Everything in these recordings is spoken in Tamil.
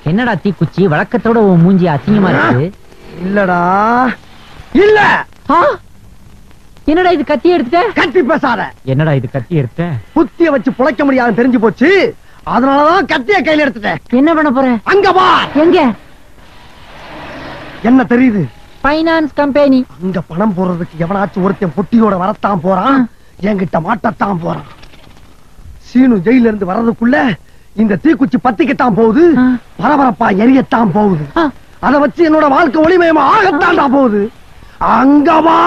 என்னடா தீக்குச்சி வழக்கத்தோட மூஞ்சி அசிங்கமா இருக்கு? இல்லடா இல்ல. என்னடா இது கத்தி எடுத்த? கத்தி பேசாத. என்னடா இது கத்தி எடுத்த? புத்திய வச்சு புழைக்க முடியாது தெரிஞ்சு போச்சு, அதனாலதான் கத்திய கையில எடுத்துட்டேன். என்ன பண்ண போற? அங்க வா. எங்க? என்ன தெரியுது? Finance company. அங்க பணம் போடுறதுக்கு எவனாச்சும் ஒருத்தன் பொட்டியோட வரத்தான் போறான், என்கிட்ட மாட்டத்தான் போறான். சீனு ஜெயில இருந்து வர்றதுக்குள்ள இந்த தீக்குச்சி பத்திக்கத்தான் போகுது, பரபரப்பா எரியத்தான் போகுது. அதை வச்சு என்னோட வாழ்க்கை ஒளிமயமா ஆகத்தான்டா போகுது. அங்க வா.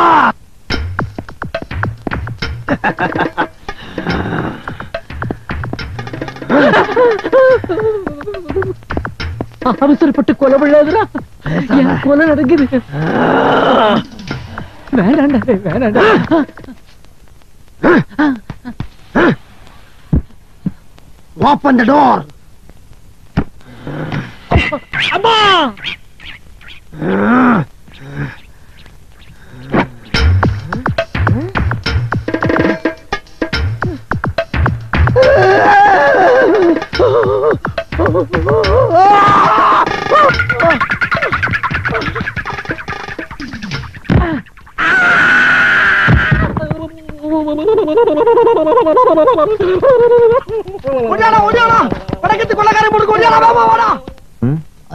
அவசரப்பட்டு கொலை விழாதுடா, கொலை நடக்குது. வேணாண்டா வேணாண்டா. Open the door. அம்மா.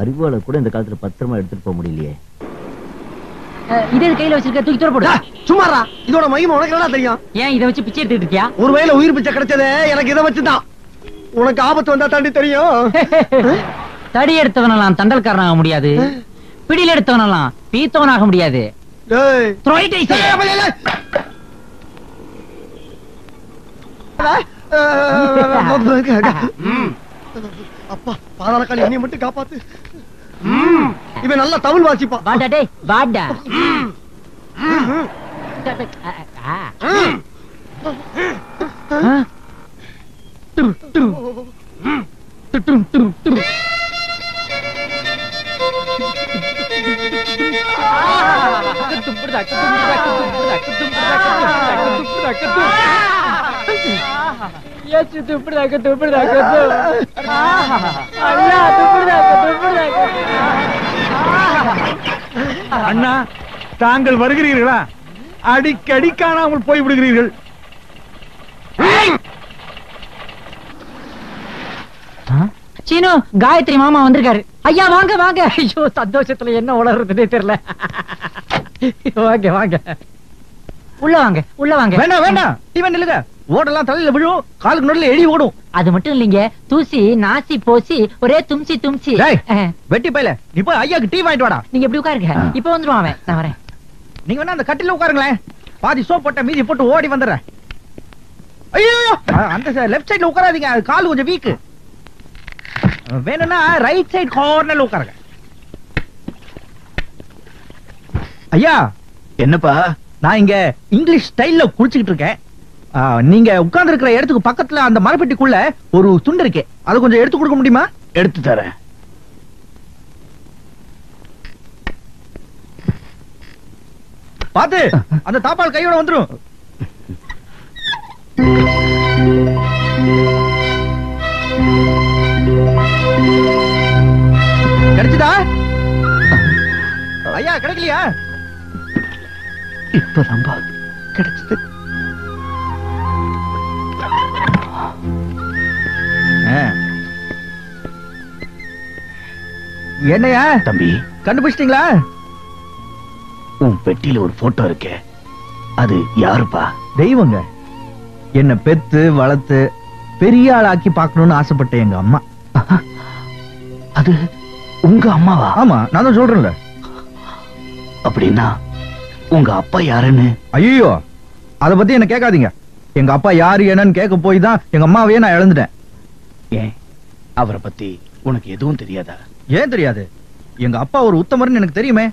அறிவாள கூட இந்த காலத்துல பத்திரமா எடுத்துட்டு போக முடியலையே. இதே கையில வச்சிருக்க, தூக்கி தூர போடு. சும்மாரா, இதோட மகிமை உனக்கு என்ன தெரியும்? ஏன் இதை வச்சு பிச்சை எடுத்துட்டு இருக்கியா? ஒருவேளை உயிர் பிச்சை கிடைச்சதே எனக்கு இதை வச்சுதான். உனக்கு ஆபத்து வந்தா தாண்டி தெரியும். தடி எடுத்தவனெல்லாம் தண்டல்காரனாக முடியாது, பிடியில் எடுத்தவனெல்லாம் பீத்தவனாக முடியாது. அப்பா பாதாளக்காளி என்னைய மட்டும் காப்பாத்து. இவன் நல்ல தமிழ் வாசிப்பா. வாடா டேய் வாடா. அண்ணா, தாங்கள் வருகிறீர்களா? அடிக்கடி காணாமல் போய் விடுகிறீர்கள். சீனு, காயத்ரி மாமா வந்திருக்காரு. ஐயா வாங்க வாங்க. ஐயோ சந்தோஷத்துல என்ன உளறதுன்னே தெரியல. வாங்க வாங்க, உள்ள வாங்க உள்ள வாங்க. வேண்டாம் வேண்டாம், இவன் நில்லுங்க. ஓடெல்லாம் தலையில விழும், காலுக்கு நடுல எடி ஓடும். அது மட்டும் இல்லைங்க, தூசி நாசி போசி ஒரே தும்சி தும்சி. வெட்டி பையல, நீ போய் ஐயாக்கு டீ வாங்கிட்டு வாடா. நீங்க எப்படி உட்காருங்க, இப்ப வந்துருவான் அவன். நான் வரேன். நீங்க வேணா அந்த கட்டில உட்காருங்களேன், பாதி சோப் போட்ட மீதி போட்டு ஓடி வந்துடுறேன். ஐயோ, அந்த லெஃப்ட் சைடுல உட்காராதீங்க, அது கால் கொஞ்சம் வீக்கு. வேணும்னா ரைட் சைடு கார்னர்ல உட்காருங்க. ஐயா. என்னப்பா? நான் இங்க இங்கிலீஷ் ஸ்டைல்ல குளிச்சுக்கிட்டு இருக்கேன். நீங்க உட்கார்ந்து இருக்கிற இடத்துக்கு பக்கத்துல அந்த மரப்பெட்டிக்குள்ள ஒரு துண்டு இருக்கு, அதை கொஞ்சம் எடுத்து கொடுக்க முடியுமா? எடுத்து தரேன். பாத்து, அந்த தாப்பால் கையோட வந்துரும். கிடைச்சுதா? ஐயா கிடைக்கலையா? இப்பதான்பா கிடைச்சது. என்னையா தம்பி, கண்டுபிடிச்சிட்டீங்களா? உன் பெட்டியில ஒரு போட்டோ இருக்கே, அது யாருப்பா? தெய்வங்க. என்ன பெத்து வளர்த்து பெரிய ஆளாக்கி பார்க்கணும்னு ஆசைப்பட்ட எங்க அம்மா. அது உங்க அம்மாவா? ஆமா, நான் தான் சொல்றேன்ல. அப்படின்னா உங்க அப்பா யாருன்னு? ஐயோ, அத பத்தி என்ன கேட்காதீங்க. எங்க அப்பா யாரு என்னன்னு கேட்க போய் தான் எங்க அம்மாவையே நான் இழந்துட்டேன். ஏன், அவரை பத்தி உனக்கு எதுவும் தெரியாதா? ஏன் தெரியாது? எங்க அப்பா ஒரு உத்தமர்னு எனக்கு தெரியுமே.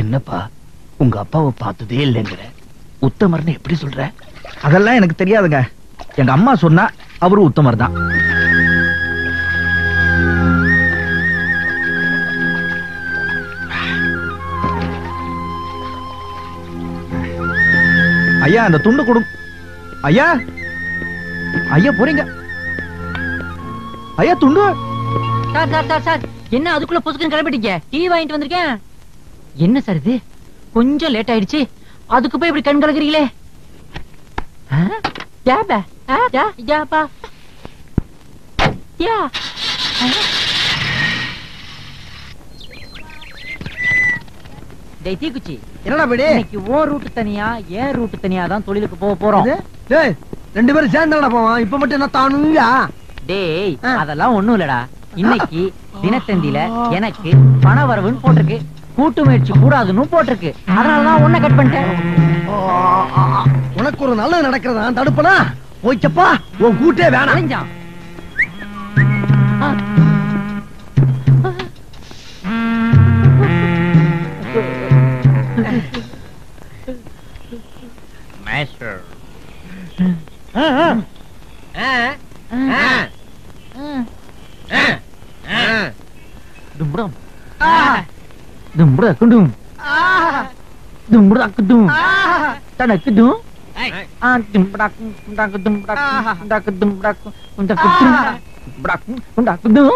என்னப்பா, உங்க அப்பாவை பார்த்ததே இல்லைங்கிற, உத்தமர்னு எப்படி சொல்ற? அதெல்லாம் எனக்கு தெரியாதுங்க. எங்க அம்மா சொன்னா அவரு உத்தமர் தான். ஐயா, அந்த துண்டு கொடு. ஐயா, ஐயா போறீங்க? ஐயா துண்டு. சார் சார் சார் சார் என்ன அதுக்குள்ள பொசுக்குன்னு கிளம்பிட்டீங்க? டீ வாங்கிட்டு வந்திருக்கேன். என்ன சார் இது கொஞ்சம் லேட் ஆயிடுச்சு, அதுக்கு போய் இப்படி கண் கலக்குறீங்களே? தீக்குச்சி என்னடா படி இன்னைக்கு ஓ ரூட் தனியா ஏன் ரூட் தனியா தான் தொழிலுக்கு போக போறோம். டேய் ரெண்டு பேரும் சேர்ந்துடா போவான். இப்ப மட்டும் என்ன தானுயா? டேய் அதெல்லாம் ஒண்ணும் இல்லடா. இன்னைக்கு தினத்தந்தியில எனக்கு பண வரவுன்னு போட்டிருக்கு, கூட்டு முயற்சி கூடாதுன்னு போட்டிருக்கு. அதனாலதான் உன்னை கட் பண்ணிட்டேன். உனக்கு ஒரு நல்லது நடக்கிறதா தடுப்பனா? போய்ச்சப்பா உன் கூட்டே வேணாம். அழிஞ்சான். Master Dumbrang. Dumbrang kedung. Dumbrang kedung. Tanda kedung. Dumbrang kedung. Dumbrang kedung. Dumbrang kedung.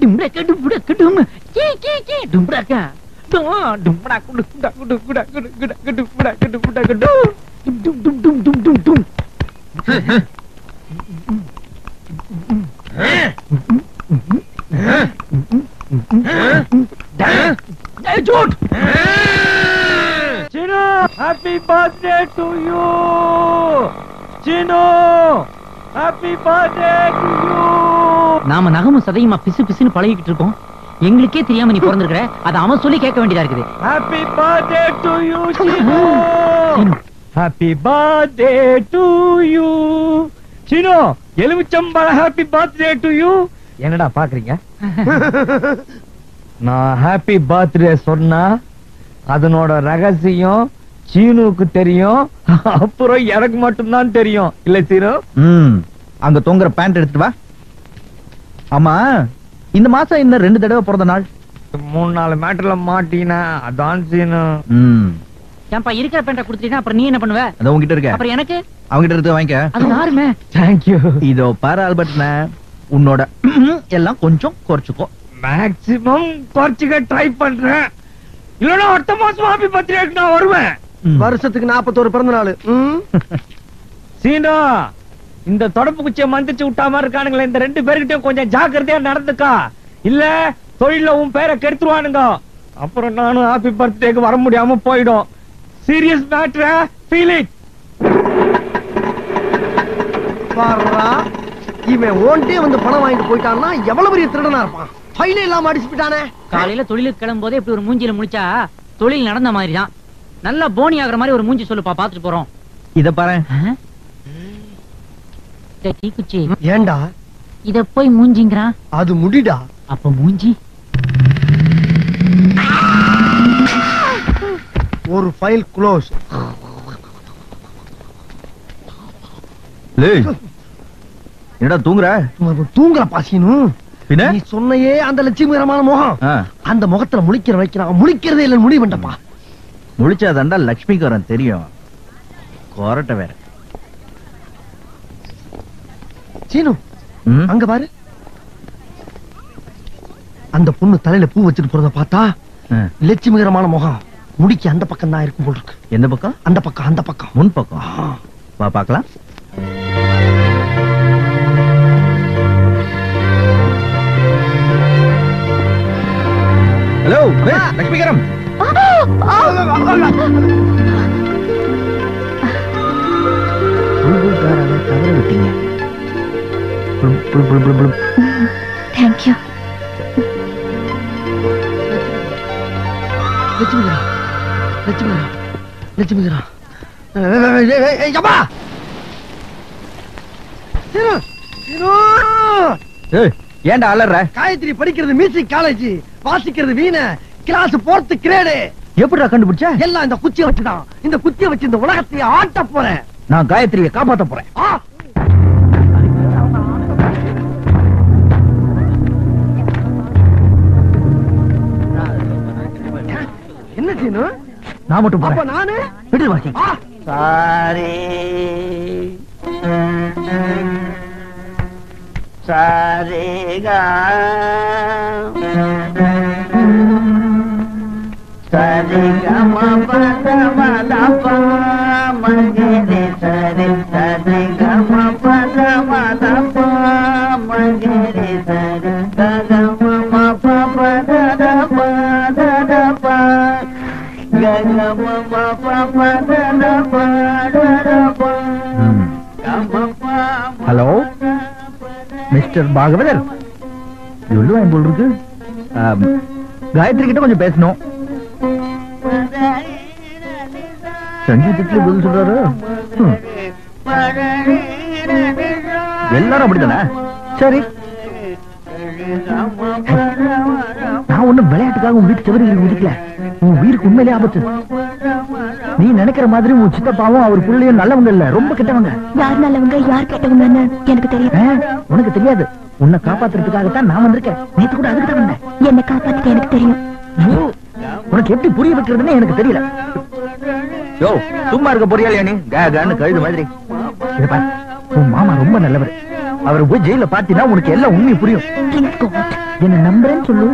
Dumbrang kedung. Dumbrang ka. Dumbrang kedung. Jude! Chino, happy birthday to you! Chino, happy birthday to you! நாம நகமும் சதையுமா பிசு பிசுன்னு பழகிட்டு இருக்கோம். எங்களுக்கே தெரியாம நீ பிறந்திருக்கிற. அத அவன் சொல்லி கேட்க வேண்டியதா இருக்குது. Happy birthday to you, Chino! Happy birthday to you! Chino, எலுமிச்சம்பழ happy birthday to you! என்னடா பாக்குறீங்க? நான் ஹாப்பி பர்த்டே சொன்னா அதனோட ரகசியம் சீனுக்கு தெரியும், அப்புறம் எனக்கு மட்டும்தான் தெரியும். இல்ல சீனு? அங்க தொங்குற பேண்ட் எடுத்துட்டு வா. ஆமா இந்த மாசம் இந்த 2 தடவை பிறந்த நாள். 3-4 மேட்டர்ல மாட்டீனா அதான் சீனு. ஏன்பா இருக்கிற பேண்ட குடுத்தீனா அப்புறம் நீ என்ன பண்ணுவ? அத உன்கிட்ட இருக்க. அப்புறம் எனக்கு அவங்கிட்ட இருந்து வாங்கிக்க. அது யாருமே. Thank you. இதோ பாரு ஆல்பர்ட்னா, உன்னோட எல்லாம் கொஞ்சம் குறைச்சுக்கோ. மேக்ஸிமம் குறைச்சுக்க ட்ரை பண்றேன். இல்லனா அடுத்த மாசம் ஹாப்பி பர்த்டேக்கு நான் வருவேன். வருஷத்துக்கு 41 பிறந்த நாள். சீனோ, இந்த தொடப்பு குச்சியை மந்திச்சு விட்டாம இருக்கானுங்களே, இந்த 2 பேர்கிட்டயும் கொஞ்சம் ஜாக்கிரதையா நடந்துக்கா. இல்ல தொழில உன் பேரை கெடுத்துருவானுங்க. அப்புறம் நானும் ஹாப்பி பர்த்டேக்கு வர முடியாம போயிடும். Serious matter, feel it. பாரா, இவன் ஓன்டே வந்து பணம் வாங்கிட்டு போயிட்டான்னா எவ்வளவு பெரிய திருடனா இருப்பான். ஃபைலே இல்லாம அடிச்சு போயிட்டானே. காலையில தொழிலுக்கு கிளம்பும் போதே இப்படி ஒரு மூஞ்சில முடிச்சா தொழில் நடந்த மாதிரி தான். நல்லா போனி ஆகுற மாதிரி ஒரு மூஞ்சி சொல்லுப்பா, பாத்துட்டு போறோம். இத பாரு. தீக்குச்சி ஏண்டா இத போய் மூஞ்சிங்கிறான்? அது முடிடா. அப்ப மூஞ்சி ஒரு ஃபைல் க்ளோஸ். என்னடா தூங்குற? தூங்குற பாசினு. பின்ன நீ சொன்னையே அந்த லட்சுமிகரமான முகம், அந்த முகத்துல முழிக்கிற வைக்கிறான். முழிக்கிறதே இல்ல, முடிவு பண்ணப்பா. முழிச்சாதாண்டா லட்சுமிகரன் தெரியும். கொரட்ட வேற. சீனு அங்க பாரு. அந்த பொண்ணு தலையில பூ வச்சுட்டு போறத பார்த்தா லட்சுமிகரமான முகம். முடிக்கு அந்த பக்கம் தான் இருக்கும் போல இருக்கு. எந்த பக்கம்? அந்த பக்கம், அந்த பக்கம், முன் பக்கம். வா பார்க்கலாம். ஹலோ லட்சுமிகரம். தவற விட்டீங்க. தேங்க்யூ. லட்சுமிகரா, லட்சுமிகரா, லட்சுமிகரா. ஏன்டா அலற? காயத்ரி படிக்கிறது மியூசிக் காலேஜ், வாசிக்கிறது வீணை, கிளாஸ் 4th கிரேடு. எப்படிடா கண்டுபிடிச்ச? எல்லாம் இந்த குச்சியை வச்சுதான். இந்த குச்சியை வச்சு இந்த உலகத்தையே ஆட்ட போறேன். நான் காயத்ரியை காப்பாத்த போறேன். என்ன சீனு? நான் மட்டும் போறேன். அப்ப நானு விடு வாசி. சாரி சரிகா சரிகம பதமதப மகரி சரி சரிகம பதமதப மகரி சரி ககம பததப ததப ககம பததப ததப ஹலோ மிஸ்டர் பாகவதர் சொல்லுவேன் போல் இருக்கு. காயத்ரி கிட்ட கொஞ்சம் பேசணும். சங்கீதத்துல பதில் சொல்றாரு. எல்லாரும் அப்படித்தானே? சரி, நான் ஒண்ணும் விளையாட்டுக்காக உன் வீட்டு செவரில் குதிக்கல. உன் வீருக்கு உண்மையிலே ஆபத்து. நீ நினைக்கிற மாதிரி உன் சித்தப்பாவும் அவர் பிள்ளையும் நல்லவங்க இல்ல, ரொம்ப கெட்டவங்க. யார் நல்லவங்க யார் கெட்டவங்கன்னு எனக்கு தெரியும். உனக்கு தெரியாது. உன்னை காப்பாத்துறதுக்காகத்தான் நான் வந்திருக்கேன். நேத்து கூட அதுக்கு தான் வந்தேன். என்னை காப்பாத்திக்க எனக்கு தெரியும். உனக்கு எப்படி புரிய வைக்கிறதுன்னு எனக்கு தெரியல. யோ, சும்மா இருக்க பொறியாளியா நீ? கான்னு கழுது மாதிரி. இத பாரு, உன் மாமா ரொம்ப நல்லவர். அவரை போய் ஜெயில பாத்தீங்கன்னா உனக்கு எல்லாம் உண்மை புரியும். என்ன நம்புறேன்னு சொல்லு.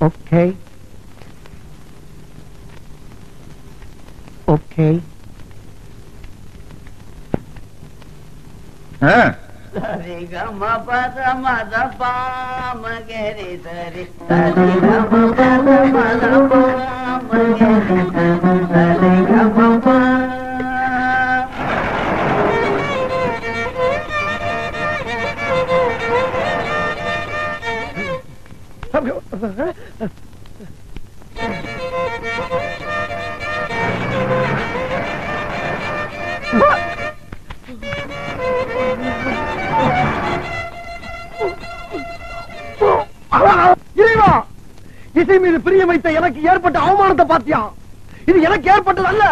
Okay okay. சரிகம பதமதப மகரி சரி சரிகம பதமதப மகரி சரிகம இறைவா, இசை மீது பிரியம் வைத்த எனக்கு ஏற்பட்ட அவமானத்தை பாத்தியா? இது எனக்கு ஏற்பட்டது அல்ல,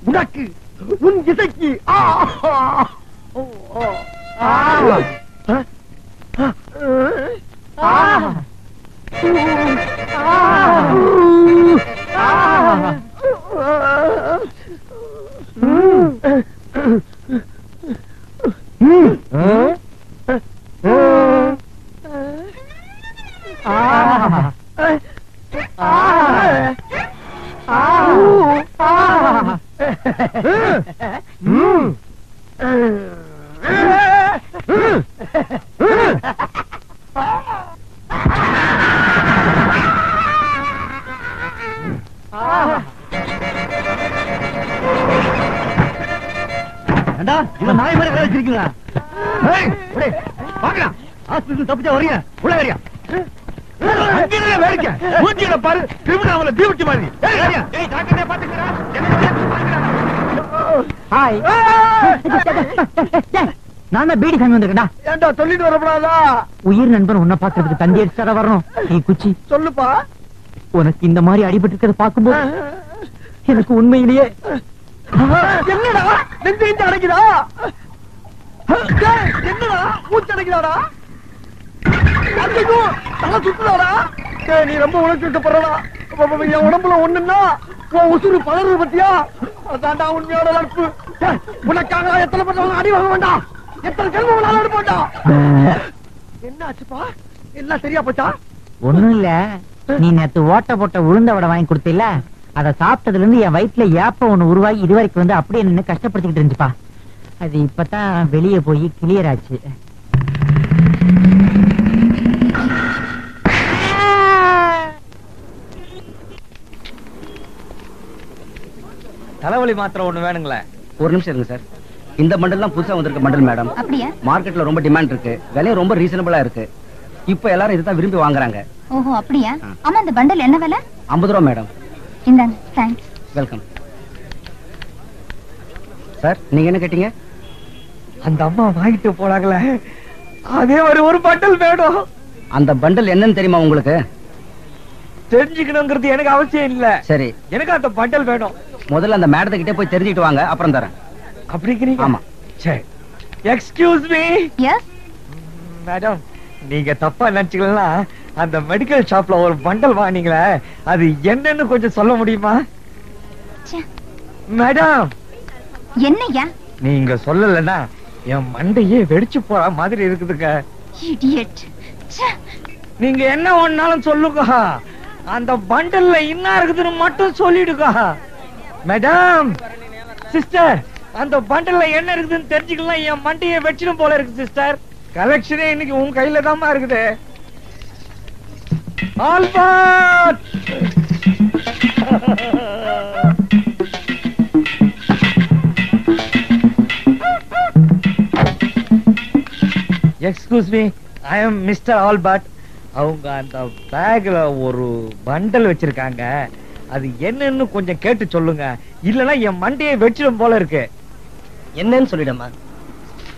உனக்கு, உன் இசைக்கு. நாய் மாதிரி வேலை வச்சிருக்கீங்களா? ஹாஸ்பிட்டல் தப்பிச்சா வரீங்க, உள்ள வரியா? வேடிக்கை மூஞ்சியில பாரு, கிரிமினல் தீவிட்டி மாதிரி. நான் பீடி சாமி வந்திருக்கேன்டா. ஏண்டா சொல்லிட்டு வரப்படாதா? உயிர் நண்பன் உன்னை பாக்குறதுக்கு தந்தி அடிச்சார வரணும். நீ குச்சி சொல்லுப்பா. உனக்கு இந்த மாதிரி அடிபட்டு இருக்கிறத பாக்கும்போது எனக்கு உண்மையிலேயே என்னடா நெஞ்சு நெஞ்சு அடைக்குதா? என்னடா மூச்சு அடைக்குதாடா? தலை சுத்துதாடா? நீ ரொம்ப உணர்ச்சி விட்டப்படுறா. என் உடம்புல ஒண்ணுன்னா உன் உசுறு பதறது பத்தியா? அதான்டா உண்மையோட நட்பு. உனக்காக எத்தனை பேர் அடி வாங்க வேண்டாம், எத்தனை செல்வம் அடி வேண்டாம். என்ன ஆச்சுப்பா? எல்லாம் சரியா போச்சா? ஒண்ணும் இல்ல, நீ நேத்து ஓட்ட போட்ட உளுந்த வடை வாங்கி கொடுத்தில, அத சாப்பிட்டதுல இருந்து என் வயிற்றுல ஏப்ப ஒண்ணு உருவாகி இதுவரைக்கும் வந்து அப்படியே நின்னு கஷ்டப்படுத்திக்கிட்டு இருந்துச்சுப்பா. அது இப்பதான் வெளியே போய் கிளியர் ஆச்சு. தலைவலி மாத்திரை ஒண்ணு வேணுங்களே. ஒரு நிமிஷம் இருங்க சார். இந்த பண்டல் தான் புதுசா வந்திருக்க பண்டல் மேடம். அப்படியா? மார்க்கெட்ல ரொம்ப டிமாண்ட் இருக்கு, விலையும் ரொம்ப ரீசனபிளா இருக்கு. இப்ப எல்லாரும் இதுதான் விரும்பி வாங்குறாங்க. ஓஹோ, அப்படியா? ஆமா, இந்த பண்டல் என்ன விலை? 50 ரூபா மேடம். இந்தாங்க. தேங்க்ஸ். Welcome sir. நீங்க என்ன கேட்டீங்க? அந்த அம்மா வாங்கிட்டு போனாங்களே, அதே ஒரு பண்டல் வேணும். அந்த பண்டல் என்னன்னு தெரியுமா உங்களுக்கு? தெரிஞ்சுக்கணுங்கிறது எனக்கு அவசியம் இல்ல. சரி, எனக்கு அந்த பண்டல் வேணும். முதல்ல அந்த மேடத்தை கிட்ட போய் தெரிஞ்சுக்கிட்டு வாங்க, அப்புறம் தரேன். அப்படிங்கிறீங்க? ஆமா. சரி. Excuse me. எஸ் மேடம், நீங்க தப்பா நினைச்சுக்கலாம். அந்த மெடிக்கல் ஷாப்ல ஒரு பண்டல் வாங்கினீங்களே, அது என்னன்னு கொஞ்சம் சொல்ல முடியுமா? மேடம், என்னையா? நீங்க சொல்லலன்னா என் மண்டையே வெடிச்சு போற மாதிரி இருக்குதுங்க. இடியட். நீங்க என்ன ஒன்னாலும் சொல்லுங்க, அந்த பண்டல்ல என்ன இருக்குதுன்னு மட்டும் சொல்லிடுங்க. மேடம், சிஸ்டர், அந்த பண்டல்ல என்ன இருக்குதுன்னு தெரிஞ்சுக்கலாம். என் மண்டையை வெச்சிடும் போல இருக்கு சிஸ்டர். கலெக்ஷனே இன்னைக்கு உன் கையில தான்மா இருக்குது. Albert, excuse me, I am mister Albert. அவங்க அந்த பேக்ல ஒரு பண்டல் வச்சிருக்காங்க. அது என்னன்னு கொஞ்சம் கேட்டு சொல்லுங்க, இல்லனா என் மண்டையை வெச்சிடும் போல இருக்கு. என்னன்னு சொல்லிடமா?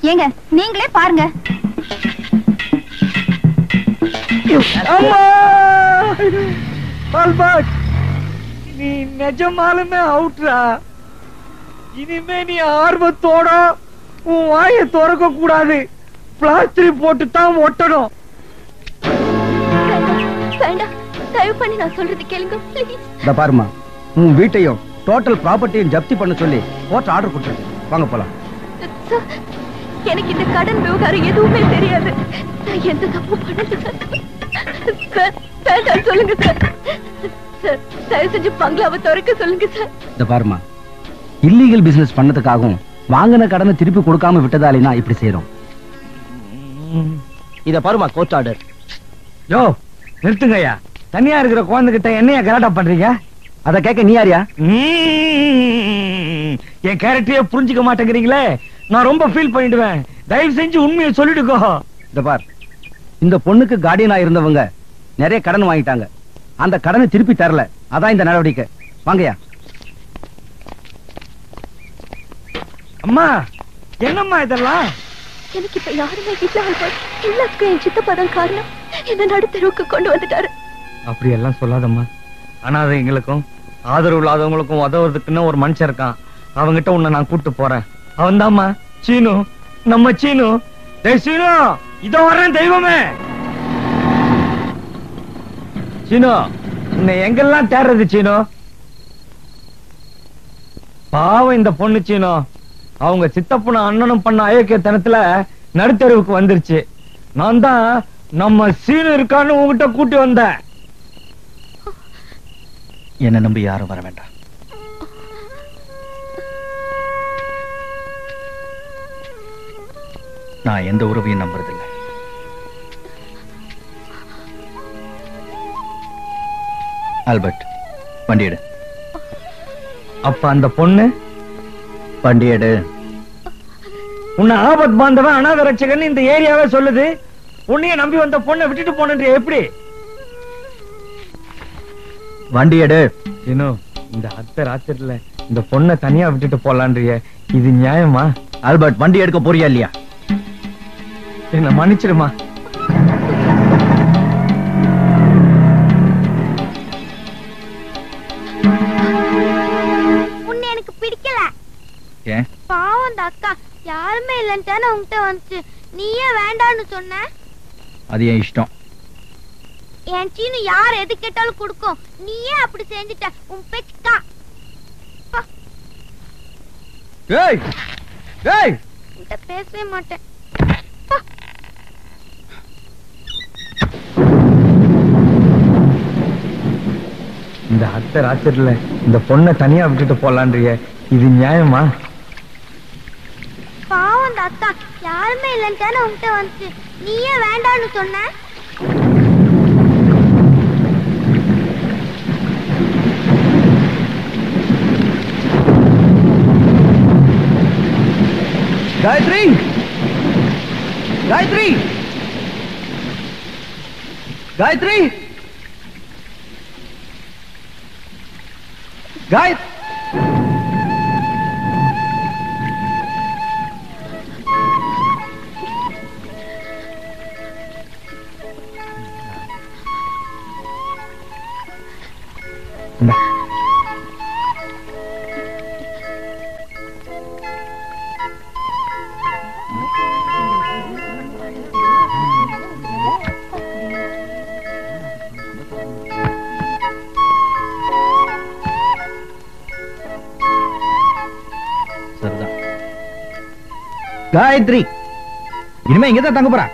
ஏங்க நீங்களே பாருங்க. ஆல்பர்ட், நீ நிஜமாலுமே அவுட்ரா. இனிமே நீ ஆர்வத்தோட உன் வாயை திறக்க கூடாது. பிளாஸ்டர் போட்டு தான் ஒட்டணும். வேண்டாம், தயவு பண்ணி நான் சொல்றது கேளுங்க ப்ளீஸ். இந்த பாருமா, உன் வீட்டையும் டோட்டல் ப்ராப்பர்ட்டியும் ஜப்தி பண்ண சொல்லி கோர்ட் ஆர்டர் கொடுத்துருக்கு. வாங்க போலாம். சார், எனக்கு இந்த கடன் விவகாரம் எதுவுமே தெரியாது. நான் எந்த தப்பு பண்ணல சார். சார், வேண்டாம் சொல்லுங்க சார். சார், தயவு செஞ்சு பங்களாவை திறக்க சொல்லுங்க சார். இந்த பாருமா, இல்லீகல் பிசினஸ் பண்ணதுக்காகவும் வாங்கின கடனை திருப்பி கொடுக்காம விட்டதாலேனா இப்படி செய்யறோம். இத பாருமா, கோர்ட் ஆர்டர். யோ நிறுத்துங்கய்யா. தனியா இருக்கிற குழந்தைகிட்ட என்னையா கலாட்டா பண்றீங்க? அத கேட்க நீ யாரியா? என் கேரக்டரையே புரிஞ்சுக்க மாட்டேங்கிறீங்களே. நான் ரொம்ப ஃபீல் பண்ணிடுவேன். தயவு செஞ்சு உண்மையை சொல்லிடுக்கோ. இந்த பார், இந்த பொண்ணுக்கு கார்டியனா இருந்தவங்க நிறைய கடன் வாங்கிட்டாங்க. அந்த கடனை திருப்பி தரல. அதான் இந்த நடவடிக்கை. வாங்கயா. அம்மா, என்னம்மா இதெல்லாம்? எனக்கு இப்ப யாருமே இல்ல ஆல்பர்ட். எல்லாத்துக்கும் என் சித்தப்பா தான் காரணம். என்ன நடுத்தெருவுக்கு கொண்டு வந்துட்டாரு. அப்படி எல்லாம் சொல்லாதம்மா. அனாதைங்களுக்கும் ஆதரவு இல்லாதவங்களுக்கும் உதவுறதுக்குன்னு ஒரு மனுஷன் இருக்கான். அவங்கிட்ட உன்னை நான் கூட்டு போறேன். அவன் தான்மா சீனு, நம்ம சீனு. டேய் சீனு, இதோ வரேன் தெய்வமே. சீனு, உன்னை எங்கெல்லாம் தேடுறது சீனு? பாவம் இந்த பொண்ணு சீனு. அவங்க சித்தப்பனும் அண்ணனும் பண்ண அயோக்கியத்தனத்துல நடுத்தெருவுக்கு வந்துருச்சு. நான் தான் நம்ம சீனு இருக்கான்னு உங்ககிட்ட கூட்டி வந்தேன். என்ன நம்பி யாரும் வர வேண்டாம். நான் எந்த உறவையும் நம்புறதில்லை. ஆல்பர்ட், வண்டி எடு. அப்ப அந்த பொண்ணு? வண்டி எடு. உன்னை ஆபத் பாந்தவன் அநாத ரட்சகன் இந்த ஏரியாவே சொல்லுது. உன்னைய நம்பி வந்த பொண்ணை விட்டுட்டு போனன்ற எப்படி? வண்டி எடு. இன்னும் இந்த அத்தை ராத்திரில இந்த பொண்ணை தனியா விட்டுட்டு போலான்றிய, இது நியாயமா? ஆல்பர்ட், வண்டி எடுக்க போறியா இல்லையா? என்ன மன்னிச்சிடுமா. உன்னை எனக்கு பிடிக்கல. ஏன்? பாவம் அந்த அக்கா யாருமே இல்லன்னு உன்கிட்ட வந்துச்சு. நீயே வேண்டான்னு சொன்ன. அது என் இஷ்டம். என் சீனு யார் எது கேட்டாலும் கொடுக்கும். நீயே அப்படி செஞ்சுட்ட. உன் பெக்கா. ஏய் ஏய், உன்கிட்ட பேசவே மாட்டேன். இந்த அத்தை ராத்திரில இந்த பொண்ணை தனியா விட்டுட்டு போலான்றிய, இது நியாயமா? பாவம் அந்த அக்கா யாருமே இல்லன்னு உன்கிட்ட வந்துச்சு. நீயே வேண்டான்னு சொன்ன. காயத்ரி, காயத்ரி, காயத்ரி, காயத்ரி. காயத்ரி இனிமே இங்கதான் தங்க போறா.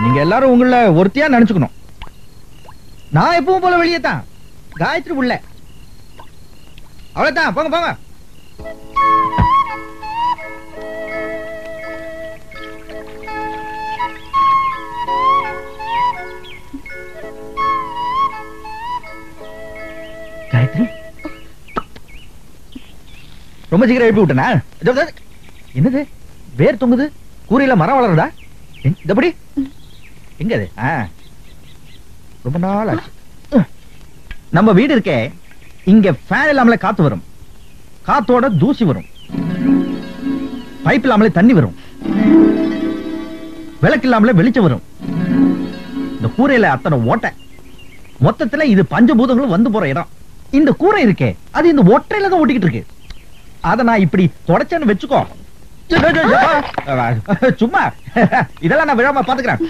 நீங்க எல்லாரும் உங்கள ஒருத்தியா நினைச்சுக்கணும். நான் எப்பவும் போல வெளியே தான். காயத்ரி உள்ள. அவ்வளவுதான். போங்க போங்க. காயத்ரி ரொம்ப சீக்கிரம் எழுப்பி விட்டனா? என்னது வேர் தொங்குது? கூரையில மரம் வளருதா? எப்படி எங்க அது? ரொம்ப நாள் ஆச்சு. நம்ம வீடு இருக்கே, இங்க ஃபேன் இல்லாமலே காத்து வரும், காத்தோட தூசி வரும், பைப் இல்லாமலே தண்ணி வரும், விளக்கு இல்லாமலே வெளிச்சம் வரும். இந்த கூரையில அத்தனை ஓட்டை. மொத்தத்துல இது பஞ்சபூதங்களும் வந்து போற இடம். இந்த கூரை இருக்கே, அது இந்த ஒற்றையில தான் ஓட்டிக்கிட்டு இருக்கு. அத நான் இப்படி தொடச்சேன்னு வச்சுக்கோ. சும்மா இதெல்லாம் நான் விழாம பாத்துக்கிறேன்.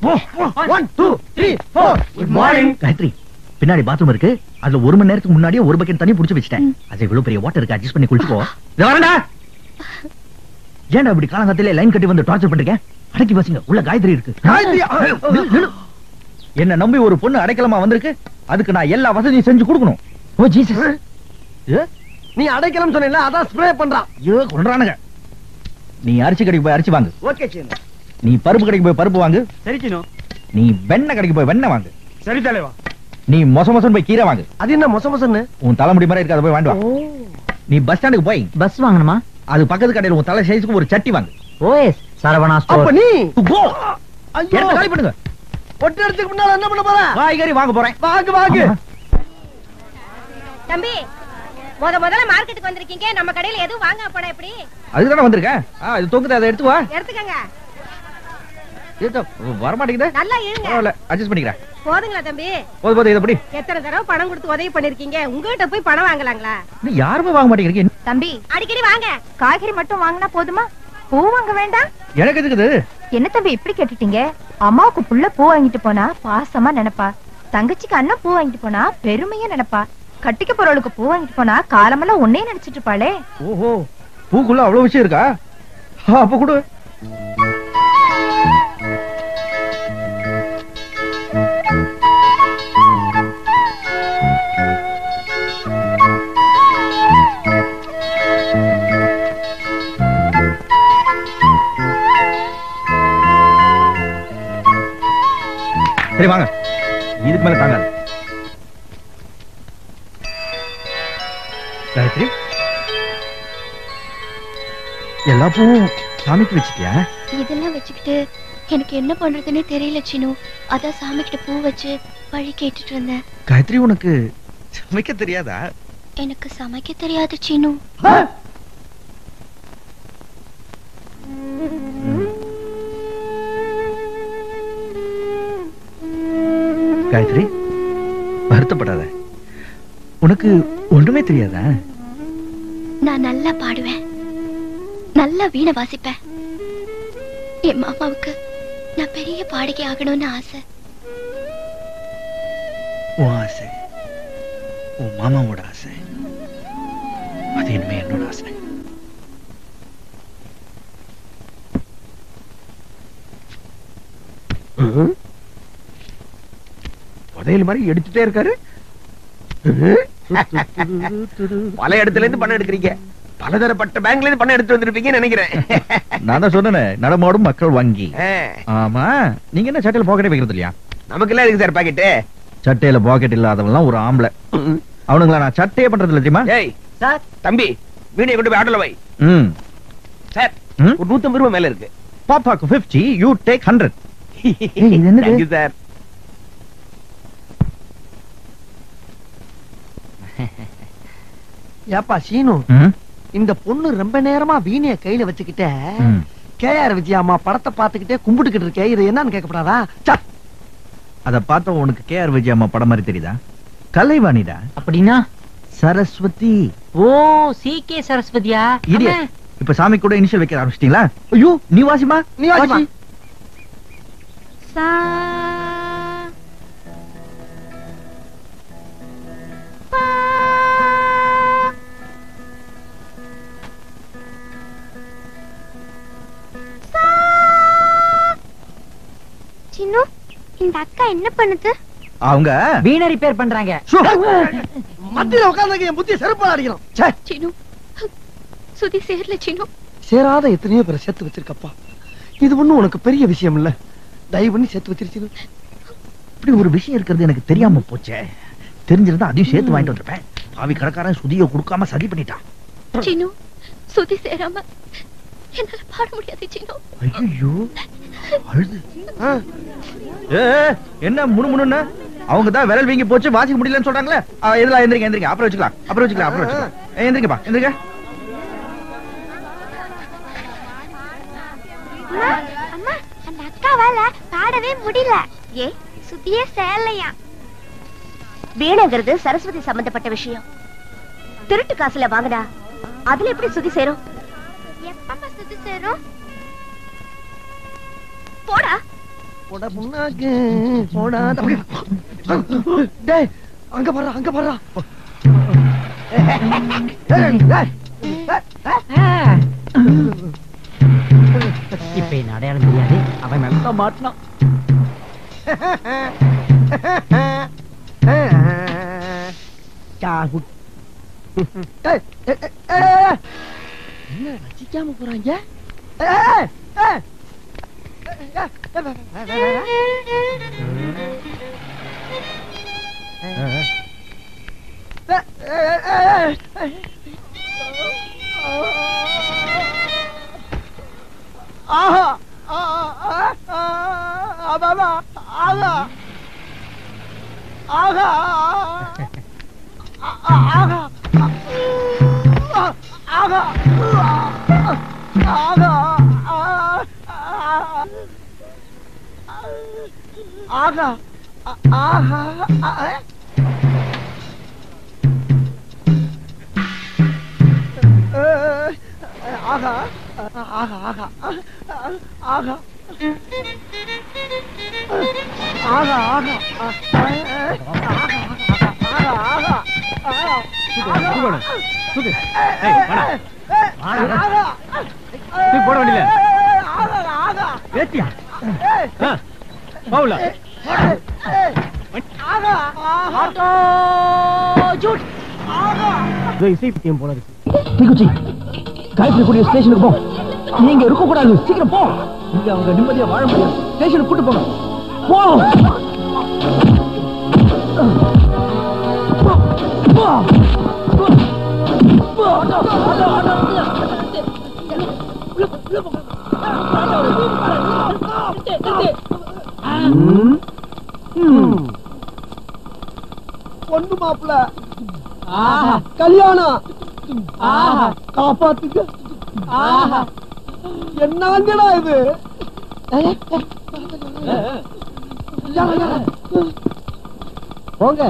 1 2 3 4 குட் மார்னிங். காயத்ரி பின்னாடி பாத்ரூம் இருக்கு, அதுல 1 மணி நேரத்துக்கு முன்னாடியே ஒரு பக்கெட் தண்ணி புடிச்சு வச்சிட்டேன். அது இவ்வளவு பெரிய வாட்டர் இருக்கு, அட்ஜஸ்ட் பண்ணி குளிச்சுக்கோ. இத வரடா. ஏன்டா இப்படி காலங்கத்திலே லைன் கட்டி வந்து டார்ச்சர் பண்றீங்க? அடக்கி வாசிங்க, உள்ள காயத்ரி இருக்கு. என்ன நம்பி ஒரு பொண்ணு அடைக்கலமா வந்திருக்கு, அதுக்கு நான் எல்லா வசதியும் செஞ்சு கொடுக்கணும். ஓ ஜீசஸ், நீ அடைக்கலாம் சொன்னீல, அதான் ஸ்ப்ரே பண்றான். ஐயோ கொன்றானுங்க. நீ அரிசி கடைக்கு போய் அரிசி வாங்கு. ஓகே சீனு. நீ பருப்பு கடைக்கு போய் பருப்பு வாங்கு. சரி சீனு. நீ வெண்ணெய் கடைக்கு போய் வெண்ணெய் வாங்கு. சரி தலைவா. நீ மொசமொசன் போய் கீரை வாங்கு. அது என்ன மொசமொசன்னு? உன் தலைமுடி மாதிரி இருக்காத, போய் வாண்டு வா. நீ பஸ் ஸ்டாண்டுக்கு போய் பஸ் வாங்கணுமா? அது பக்கத்து கடையில உன் தலை சைஸ்க்கு ஒரு சட்டி வாங்கு. ஓஎஸ் சரவணா அப்ப ஸ்டோர். நீ கோ. ஐயோ, எடுத்து காலி பண்ணுங்க. ஒட்டு எடுத்துக்கு முன்னால என்ன பண்ண போற? காய்கறி வாங்க போறேன். வாங்கு வாங்கு. தம்பி முதல்ல மார்க்கெட்டுக்கு வந்திருக்கீங்க, நம்ம கடையில எதுவும் வாங்க போனா எப்படி? அதுக்கு தானே வந்திருக்கேன். இது தொங்குது, அதை எடுத்து வா. எடுத்துக்கங்க. வர மாட்டேங்குது. நல்லா இழுங்க. பரவாயில்ல, அட்ஜஸ்ட் பண்ணிக்கிறேன். போதுங்களா தம்பி? போது போது, இதை படி. எத்தனை தடவை பணம் கொடுத்து உதவி பண்ணிருக்கீங்க, உங்ககிட்ட போய் பணம் வாங்கலாங்களா? நீ யாருமே வாங்க மாட்டேங்கிறீங்க. தம்பி அடிக்கடி வாங்க. காய்கறி மட்டும் வாங்கினா போதுமா? பூ வாங்க வேண்டாம்? எனக்கு எதுக்குது? என்ன தம்பி இப்படி கேட்டுட்டீங்க? அம்மாவுக்கு புள்ள பூ வாங்கிட்டு போனா பாசமா நினைப்பா, தங்கச்சிக்கு அண்ணன் பூ வாங்கிட்டு போனா பெருமையா நினைப்பா, கட்டிக்க போறவளுக்கு பூ வாங்கிட்டு போனா காலமெல்லாம் ஒன்னே நினைச்சிட்டு இருப்பாளே. ஓஹோ, பூக்குள்ள அவ்வளவு விஷயம் இருக்கா? அப்ப கொடு. சரி வாங்க, இதுக்கு மேல தாங்காது. காயத்ரி, எல்லா பூவும் சாமிக்கு வச்சுட்டியா? இதெல்லாம் வச்சுக்கிட்டு எனக்கு என்ன பண்றதுன்னே தெரியல சீனு. அதான் சாமி கிட்ட பூ வச்சு வழி கேட்டுட்டு இருந்தேன். காயத்ரி, உனக்கு சமைக்க தெரியாதா? எனக்கு சமைக்க தெரியாது சீனு. காயத்ரி, வருத்தப்படாத. உனக்கு ஒண்ணுமே தெரியாதா? நான் நல்லா பாடுவேன், நல்லா வீணை வாசிப்பேன். என் மாமாவுக்கு நான் பெரிய பாடகி ஆகணும்னு ஆசை. உன் ஆசை உன் மாமாவோட ஆசை, அது இனிமே என்னோட ஆசை. புதையல் மாதிரி எடுத்துட்டே இருக்காரு. பல இடத்துல இருந்து பணம் எடுக்கிறீங்க, பலதரப்பட்ட பேங்க்ல இருந்து பணம் எடுத்து வந்திருப்பீங்கன்னு நினைக்கிறேன். நான் தான் சொன்னேன், நடமாடும் மக்கள் வங்கி. ஆமா, நீங்க என்ன சட்டையில பாக்கெட் வைக்கிறது இல்லையா? நமக்கு எல்லாம் இருக்கு சார் பாக்கெட்டு. சட்டையில பாக்கெட் இல்லாதவன் ஒரு ஆம்பளை. அவனுங்களா நான் சட்டையே பண்றது இல்ல தெரியுமா? ஏய் சார், தம்பி வீடியோ கொண்டு போய் ஆட்டோல வை. சார், ஒரு 150 ரூபாய் மேல இருக்கு. பாப்பாக்கு 50, you take 100. Thank you sir. ஏப்பா சீனு, இந்த பொண்ணு ரொம்ப நேரமா வீணைய கையில வச்சுக்கிட்ட கேஆர் விஜயா அம்மா படத்தை பாத்துக்கிட்டே கும்பிட்டுக்கிட்டு இருக்கே, இது என்னன்னு கேட்கப்படாதா? அத பார்த்தா உனக்கு கேஆர் விஜயா அம்மா படம் மாதிரி தெரியுதா? கலைவாணிடா. அப்படின்னா சரஸ்வதி. ஓ, சிகே சரஸ்வதியா? இப்ப சாமி கூட இனிஷியல் வைக்க ஆரம்பிச்சிட்டீங்களா? ஐயோ, நீ வாசிமா, நீ வாசி. சா இந்த அக்கா என்ன பண்ணுது? அவங்க வீணை ரிப்பேர் பண்றாங்க. மத்தியில உட்கார்ந்து என் புத்தி செருப்பால அடிக்கணும். சீனு, சுதி சேரல சீனு. சேராத எத்தனையோ பேரை சேர்த்து வச்சிருக்கப்பா. இது ஒண்ணும் உனக்கு பெரிய விஷயம் இல்ல. தயவு பண்ணி சேர்த்து வச்சிருச்சு. இப்படி ஒரு விஷயம் இருக்கிறது எனக்கு தெரியாம போச்சே. தெரிஞ்சிருந்தா அதையும் சேர்த்து வாங்கிட்டு வந்திருப்பேன். பாவி கடைக்காரன் சுதியை கொடுக்காம சதி பண்ணிட்டான். சீனு, சுதி சேராம என்னால பாட முடியாது சீனு. ஐயோ அழுது. என்ன முணுமுணுன்னு? அவங்க தான் விரல் வீங்கி போச்சு, வாசிக்க முடியலன்னு சொல்றாங்களே. எதுல எந்திரிங்க எந்திரிங்க, அப்புறம் வச்சுக்கலாம். எந்திரிங்கப்பா எந்திரிங்க. அம்மா, அந்த அக்காவால பாடவே முடியல. ஏ, சுதியே சேரலையா? வீணைங்கிறது சரஸ்வதி சம்பந்தப்பட்ட விஷயம். திருட்டு காசுல வாங்கினா அதுல எப்படி சுதி சேரும்? எப்பப்ப சுதி சேரும்? போடா போடா புண்ணாக்கு போடா. டேய் அங்க பாரு. இப்ப என்ன அடையாளம் தெரியாது. அவன் நல்லா மாட்டினான். என்ன ரசிக்காம போறாங்க? போட வேண்டிய பவுல இசைப்பியம் போல இருக்கு. காயத்ரி கூடிய ஸ்டேஷனுக்கு போ. நீங்க இருக்க கூடாது, சீக்கிரம் போ. இங்க அவங்க நிம்மதியா வாழ முடியாது. ஸ்டேஷனுக்கு கூட்டு போங்க. போ. பொண்ணு மாப்பிள்ள கல்யாணம் காப்பாத்துக்க. என்னங்கடா இது? போங்க.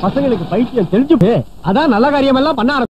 பசங்களுக்கு பைத்தியம் தெரிஞ்சு அதான் நல்ல காரியம் எல்லாம் பண்ண